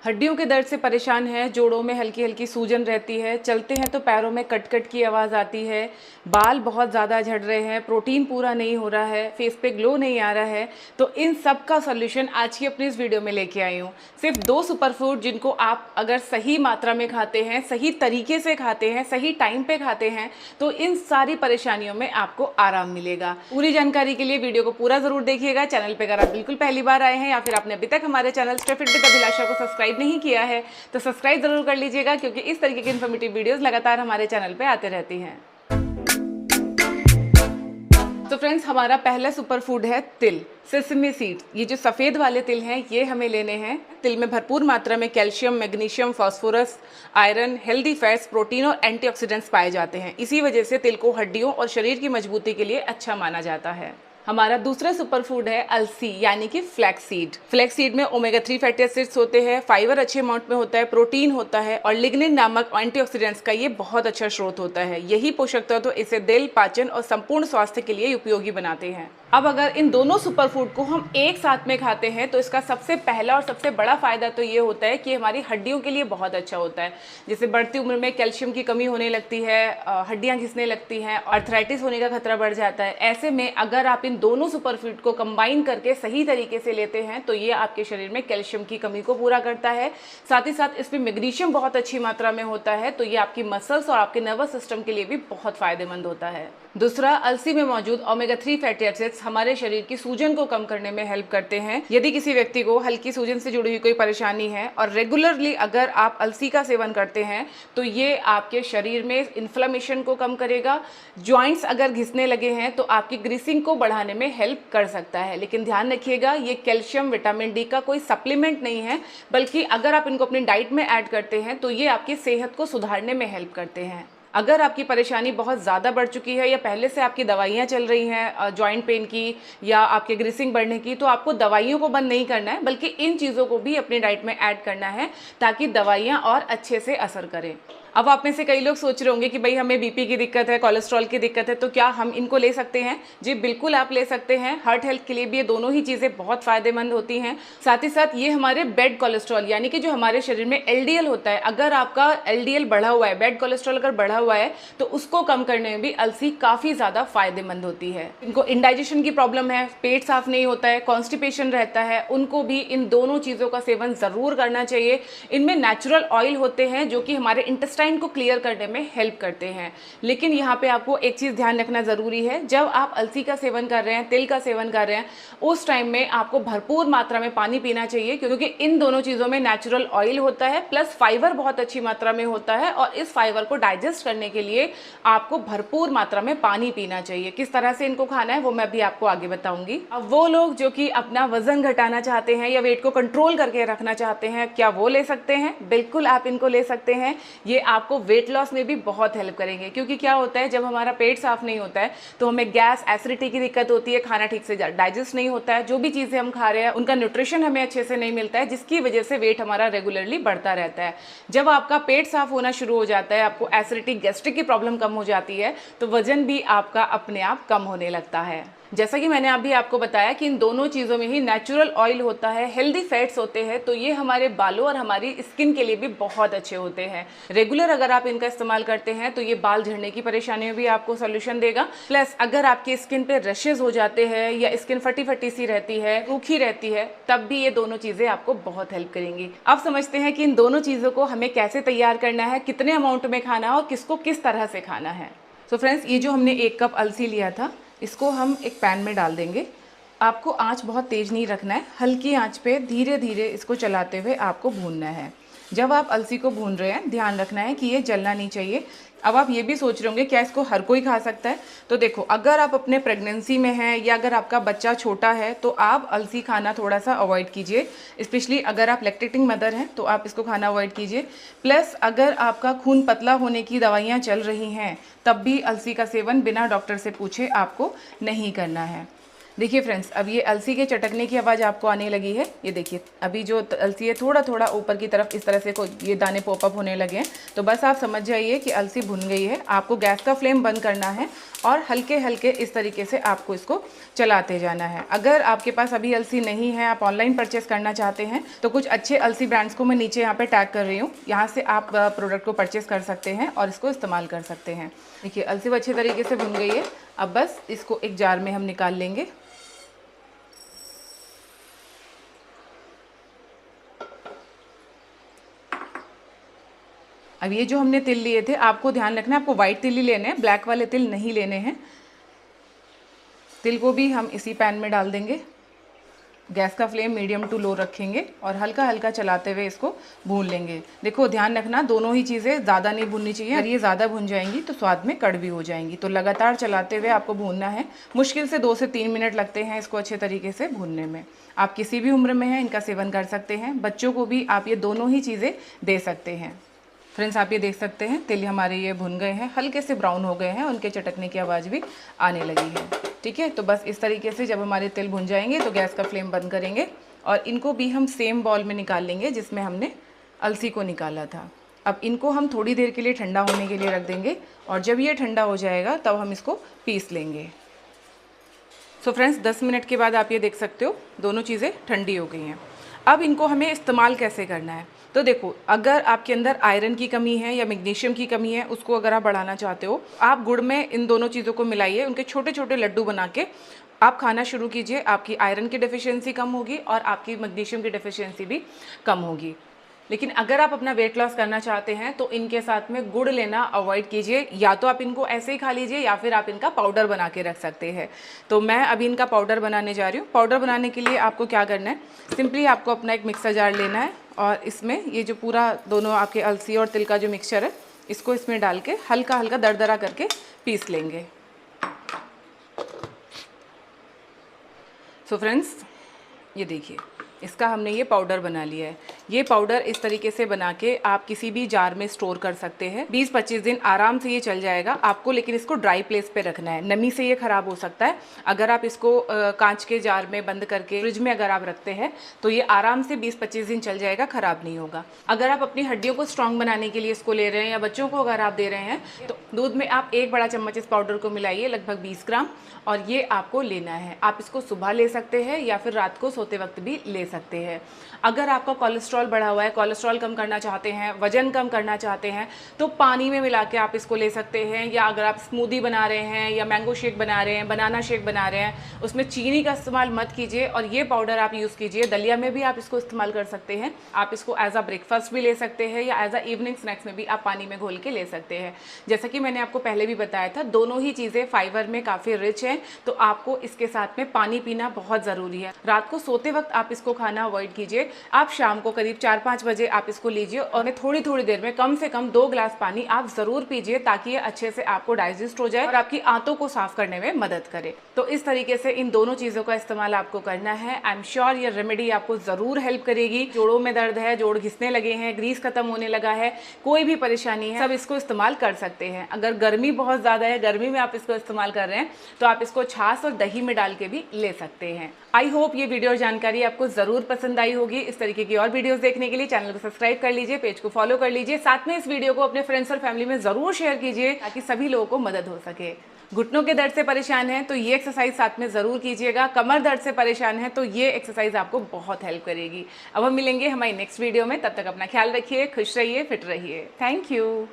हड्डियों के दर्द से परेशान हैं, जोड़ों में हल्की हल्की सूजन रहती है, चलते हैं तो पैरों में कट कट की आवाज़ आती है, बाल बहुत ज़्यादा झड़ रहे हैं, प्रोटीन पूरा नहीं हो रहा है, फेस पे ग्लो नहीं आ रहा है, तो इन सब का सोल्यूशन आज की अपनी इस वीडियो में लेके आई हूँ। सिर्फ 2 सुपर फूड जिनको आप अगर सही मात्रा में खाते हैं, सही तरीके से खाते हैं, सही टाइम पे खाते हैं, तो इन सारी परेशानियों में आपको आराम मिलेगा। पूरी जानकारी के लिए वीडियो को पूरा ज़रूर देखिएगा। चैनल पर अगर आप बिल्कुल पहली बार आए हैं या फिर आपने अभी तक हमारे चैनल स्टे फिट विद अभिलाषा को सब्सक्राइब नहीं किया है तो सब्सक्राइब जरूर कर लीजिएगा, क्योंकि इस तरीके की इन्फॉर्मेटिव वीडियोस लगातार हमारे चैनल पे आते रहती हैं। तो फ्रेंड्स, हमारा पहला सुपर फूड है तिल, सेसमी सीड्स। ये जो सफ़ेद वाले तिल हैं ये हमें लेने हैं। तिल में भरपूर मात्रा में calcium, magnesium, phosphorus, iron, healthy fats, protein और एंटीऑक्सीडेंट्स पाए जाते हैं। इसी वजह से तिल को हड्डियों और शरीर की मजबूती के लिए अच्छा माना जाता है। हमारा दूसरा सुपर फूड है अलसी यानी कि फ्लैक्स सीड। फ्लैक्स सीड में ओमेगा 3 फैटी एसिड्स होते हैं, फाइबर अच्छे अमाउंट में होता है, प्रोटीन होता है और लिग्निन नामक एंटीऑक्सीडेंट्स का ये बहुत अच्छा स्रोत होता है। यही पोषक तत्व इसे दिल, पाचन और संपूर्ण स्वास्थ्य के लिए उपयोगी बनाते हैं। अब अगर इन दोनों सुपर फूड को हम एक साथ में खाते हैं तो इसका सबसे पहला और सबसे बड़ा फायदा तो ये होता है कि हमारी हड्डियों के लिए बहुत अच्छा होता है। जैसे बढ़ती उम्र में कैल्शियम की कमी होने लगती है, हड्डियां घिसने लगती हैं, आर्थराइटिस होने का खतरा बढ़ जाता है। ऐसे में अगर आप इन दोनों सुपर फूड को कंबाइन करके सही तरीके से लेते हैं तो ये आपके शरीर में कैल्शियम की कमी को पूरा करता है। साथ ही साथ इसमें मैग्नीशियम बहुत अच्छी मात्रा में होता है, तो ये आपकी मसल्स और आपके नर्वस सिस्टम के लिए भी बहुत फायदेमंद होता है। दूसरा, अलसी में मौजूद ओमेगा 3 फैटी एसिड्स हमारे शरीर की सूजन को कम करने में हेल्प करते हैं। यदि किसी व्यक्ति को हल्की सूजन से जुड़ी हुई कोई परेशानी है और रेगुलरली अगर आप अलसी का सेवन करते हैं तो ये आपके शरीर में इन्फ्लेमेशन को कम करेगा। जॉइंट्स अगर घिसने लगे हैं तो आपकी ग्रीसिंग को बढ़ाने में हेल्प कर सकता है। लेकिन ध्यान रखिएगा, ये कैल्शियम, विटामिन डी का कोई सप्लीमेंट नहीं है, बल्कि अगर आप इनको अपनी डाइट में ऐड करते हैं तो ये आपकी सेहत को सुधारने में हेल्प करते हैं। अगर आपकी परेशानी बहुत ज़्यादा बढ़ चुकी है या पहले से आपकी दवाइयाँ चल रही हैं जॉइंट पेन की या आपके ग्रीसिंग बढ़ने की, तो आपको दवाइयों को बंद नहीं करना है, बल्कि इन चीज़ों को भी अपनी डाइट में ऐड करना है ताकि दवाइयाँ और अच्छे से असर करें। अब आप में से कई लोग सोच रहे होंगे कि भाई हमें बीपी की दिक्कत है, कोलेस्ट्रॉल की दिक्कत है, तो क्या हम इनको ले सकते हैं? जी बिल्कुल, आप ले सकते हैं। हार्ट हेल्थ के लिए भी ये दोनों ही चीज़ें बहुत फ़ायदेमंद होती हैं। साथ ही साथ ये हमारे बेड कोलेस्ट्रॉल यानी कि जो हमारे शरीर में एलडीएल होता है, अगर आपका एलडीएल बढ़ा हुआ है, बेड कोलेस्ट्रॉल अगर बढ़ा हुआ है, तो उसको कम करने में भी अलसी काफ़ी ज़्यादा फायदेमंद होती है। इनको इंडाइजेशन की प्रॉब्लम है, पेट साफ नहीं होता है, कॉन्स्टिपेशन रहता है, उनको भी इन दोनों चीज़ों का सेवन ज़रूर करना चाहिए। इनमें नेचुरल ऑयल होते हैं जो कि हमारे इंटेस्टाइन को क्लियर करने में हेल्प करते हैं। लेकिन यहाँ पे आपको एक चीज़ ध्यान रखना ज़रूरी है, जब आप अलसी का सेवन कर रहे हैं, तिल का सेवन कर रहे हैं, उस टाइम में आपको भरपूर मात्रा में पानी पीना चाहिए, क्योंकि इन दोनों चीज़ों में नेचुरल ऑयल होता है प्लस फाइबर बहुत अच्छी मात्रा में होता है और इस फाइबर को डाइजेस्ट करने के लिए आपको भरपूर मात्रा में पानी पीना चाहिए। किस तरह से इनको खाना है वो मैं भी आपको आगे बताऊंगी। अब वो लोग जो कि अपना वजन घटाना चाहते हैं या वेट को कंट्रोल करके रखना चाहते हैं, क्या वो ले सकते हैं? बिल्कुल, आप इनको ले सकते हैं। ये आपको वेट लॉस में भी बहुत हेल्प करेंगे, क्योंकि क्या होता है, जब हमारा पेट साफ नहीं होता है तो हमें गैस, एसिडिटी की दिक्कत होती है, खाना ठीक से डाइजेस्ट नहीं होता है, जो भी चीज़ें हम खा रहे हैं उनका न्यूट्रिशन हमें अच्छे से नहीं मिलता है, जिसकी वजह से वेट हमारा रेगुलरली बढ़ता रहता है। जब आपका पेट साफ होना शुरू हो जाता है, आपको एसिडिटी, गैस्ट्रिक की प्रॉब्लम कम हो जाती है, तो वजन भी आपका अपने आप कम होने लगता है। जैसा कि मैंने अभी आपको बताया कि इन दोनों चीज़ों में ही नेचुरल ऑयल होता है, हेल्दी फैट्स होते हैं, तो ये हमारे बालों और हमारी स्किन के लिए भी बहुत अच्छे होते हैं। रेगुलर अगर आप इनका इस्तेमाल करते हैं तो ये बाल झड़ने की परेशानी में भी आपको सोल्यूशन देगा। प्लस अगर आपकी स्किन पे रशेज हो जाते हैं या स्किन फटी फटी सी रहती है, रूखी रहती है, तब भी ये दोनों चीज़ें आपको बहुत हेल्प करेंगी। अब समझते हैं कि इन दोनों चीज़ों को हमें कैसे तैयार करना है, कितने अमाउंट में खाना है और किसको किस तरह से खाना है। तो फ्रेंड्स, ये जो हमने 1 कप अलसी लिया था, इसको हम एक पैन में डाल देंगे। आपको आंच बहुत तेज़ नहीं रखना है, हल्की आंच पे धीरे धीरे इसको चलाते हुए आपको भूनना है। जब आप अलसी को भून रहे हैं, ध्यान रखना है कि ये जलना नहीं चाहिए। अब आप ये भी सोच रहे होंगे क्या इसको हर कोई खा सकता है? तो देखो, अगर आप अपने प्रेगनेंसी में हैं या अगर आपका बच्चा छोटा है तो आप अलसी खाना थोड़ा सा अवॉइड कीजिए। स्पेशली अगर आप लैक्टेटिंग मदर हैं तो आप इसको खाना अवॉइड कीजिए। प्लस अगर आपका खून पतला होने की दवाइयाँ चल रही हैं तब भी अलसी का सेवन बिना डॉक्टर से पूछे आपको नहीं करना है। देखिए फ्रेंड्स, अब ये अलसी के चटकने की आवाज़ आपको आने लगी है। ये देखिए अभी जो अलसी है थोड़ा थोड़ा ऊपर की तरफ इस तरह से ये दाने पॉपअप होने लगे हैं। तो बस आप समझ जाइए कि अलसी भुन गई है। आपको गैस का फ्लेम बंद करना है और हल्के हल्के इस तरीके से आपको इसको चलाते जाना है। अगर आपके पास अभी अलसी नहीं है, आप ऑनलाइन परचेस करना चाहते हैं, तो कुछ अच्छे अलसी ब्रांड्स को मैं नीचे यहाँ पे टैग कर रही हूँ, यहाँ से आप प्रोडक्ट को परचेस कर सकते हैं और इसको इस्तेमाल कर सकते हैं। देखिए अलसी अच्छे तरीके से भुन गई है। अब बस इसको एक जार में हम निकाल लेंगे। अब ये जो हमने तिल लिए थे, आपको ध्यान रखना है आपको वाइट तिल ही लेने हैं, ब्लैक वाले तिल नहीं लेने हैं। तिल को भी हम इसी पैन में डाल देंगे। गैस का फ्लेम मीडियम टू लो रखेंगे और हल्का हल्का चलाते हुए इसको भून लेंगे। देखो ध्यान रखना दोनों ही चीज़ें ज़्यादा नहीं भूननी चाहिए। अगर ये ज़्यादा भून जाएंगी तो स्वाद में कड़वी हो जाएंगी। तो लगातार चलाते हुए आपको भूनना है। मुश्किल से 2 से 3 मिनट लगते हैं इसको अच्छे तरीके से भूनने में। आप किसी भी उम्र में हैं इनका सेवन कर सकते हैं। बच्चों को भी आप ये दोनों ही चीज़ें दे सकते हैं। फ्रेंड्स आप ये देख सकते हैं तिल हमारे ये भुन गए हैं, हल्के से ब्राउन हो गए हैं, उनके चटकने की आवाज़ भी आने लगी है। ठीक है, तो बस इस तरीके से जब हमारे तिल भुन जाएंगे तो गैस का फ्लेम बंद करेंगे और इनको भी हम सेम बॉल में निकाल लेंगे जिसमें हमने अलसी को निकाला था। अब इनको हम थोड़ी देर के लिए ठंडा होने के लिए रख देंगे और जब ये ठंडा हो जाएगा तब हम इसको पीस लेंगे। सो फ्रेंड्स 10 मिनट के बाद आप ये देख सकते हो दोनों चीज़ें ठंडी हो गई हैं। अब इनको हमें इस्तेमाल कैसे करना है, तो देखो अगर आपके अंदर आयरन की कमी है या मैग्नीशियम की कमी है, उसको अगर आप बढ़ाना चाहते हो, आप गुड़ में इन दोनों चीज़ों को मिलाइए, उनके छोटे छोटे लड्डू बना के आप खाना शुरू कीजिए। आपकी आयरन की डेफिशिएंसी कम होगी और आपकी मैग्नीशियम की डेफिशिएंसी भी कम होगी। लेकिन अगर आप अपना वेट लॉस करना चाहते हैं तो इनके साथ में गुड़ लेना अवॉइड कीजिए। या तो आप इनको ऐसे ही खा लीजिए या फिर आप इनका पाउडर बना के रख सकते हैं। तो मैं अभी इनका पाउडर बनाने जा रही हूँ। पाउडर बनाने के लिए आपको क्या करना है, सिंपली आपको अपना एक मिक्सर जार लेना है और इसमें ये जो पूरा दोनों आपके अलसी और तिल का जो मिक्सचर है इसको इसमें डाल के हल्का हल्का दरदरा करके पीस लेंगे। सो फ्रेंड्स ये देखिए इसका हमने ये पाउडर बना लिया है। ये पाउडर इस तरीके से बना के आप किसी भी जार में स्टोर कर सकते हैं। 20-25 दिन आराम से ये चल जाएगा आपको, लेकिन इसको ड्राई प्लेस पे रखना है, नमी से ये ख़राब हो सकता है। अगर आप इसको कांच के जार में बंद करके फ्रिज में अगर आप रखते हैं तो ये आराम से 20-25 दिन चल जाएगा, ख़राब नहीं होगा। अगर आप अपनी हड्डियों को स्ट्रॉन्ग बनाने के लिए इसको ले रहे हैं या बच्चों को अगर आप दे रहे हैं तो दूध में आप 1 बड़ा चम्मच इस पाउडर को मिलाइए, लगभग 20 ग्राम, और ये आपको लेना है। आप इसको सुबह ले सकते हैं या फिर रात को सोते वक्त भी ले सकते हैं। अगर आपका कोलेस्ट्रॉल बढ़ा हुआ है, कोलेस्ट्रॉल कम करना चाहते हैं, वजन कम करना चाहते हैं, तो पानी में मिला के आप इसको ले सकते हैं। या अगर आप स्मूदी बना रहे हैं या मैंगो शेक बना रहे हैं, बनाना शेक बना रहे हैं, उसमें चीनी का इस्तेमाल मत कीजिए और ये पाउडर आप यूज़ कीजिए। दलिया में भी आप इसको इस्तेमाल कर सकते हैं। आप इसको एज अ ब्रेकफास्ट भी ले सकते हैं या एज अ इवनिंग स्नैक्स में भी आप पानी में घोल के ले सकते हैं। जैसा कि मैंने आपको पहले भी बताया था, दोनों ही चीज़ें फाइबर में काफ़ी रिच हैं, तो आपको इसके साथ में पानी पीना बहुत ज़रूरी है। रात को सोते वक्त आप इसको खाना अवॉइड कीजिए। आप शाम को करीब 4-5 बजे आप इसको लीजिए और थोड़ी थोड़ी देर में कम से कम 2 गिलास पानी आप ज़रूर पीजिए, ताकि ये अच्छे से आपको डाइजेस्ट हो जाए और आपकी आंतों को साफ करने में मदद करे। तो इस तरीके से इन दोनों चीज़ों का इस्तेमाल आपको करना है। आई एम श्योर ये रेमेडी आपको ज़रूर हेल्प करेगी। जोड़ों में दर्द है, जोड़ घिसने लगे हैं, ग्रीस खत्म होने लगा है, कोई भी परेशानी है, सब इसको इस्तेमाल कर सकते हैं। अगर गर्मी बहुत ज़्यादा है, गर्मी में आप इसको इस्तेमाल कर रहे हैं, तो आप इसको छाछ और दही में डाल के भी ले सकते हैं। आई होप ये वीडियो और जानकारी आपको ज़रूर पसंद आई होगी। इस तरीके की और वीडियोस देखने के लिए चैनल को सब्सक्राइब कर लीजिए, पेज को फॉलो कर लीजिए, साथ में इस वीडियो को अपने फ्रेंड्स और फैमिली में ज़रूर शेयर कीजिए ताकि सभी लोगों को मदद हो सके। घुटनों के दर्द से परेशान हैं तो ये एक्सरसाइज साथ में ज़रूर कीजिएगा। कमर दर्द से परेशान है तो ये एक्सरसाइज आपको बहुत हेल्प करेगी। अब हम मिलेंगे हमारी नेक्स्ट वीडियो में, तब तक अपना ख्याल रखिए, खुश रहिए, फिट रहिए। Thank you.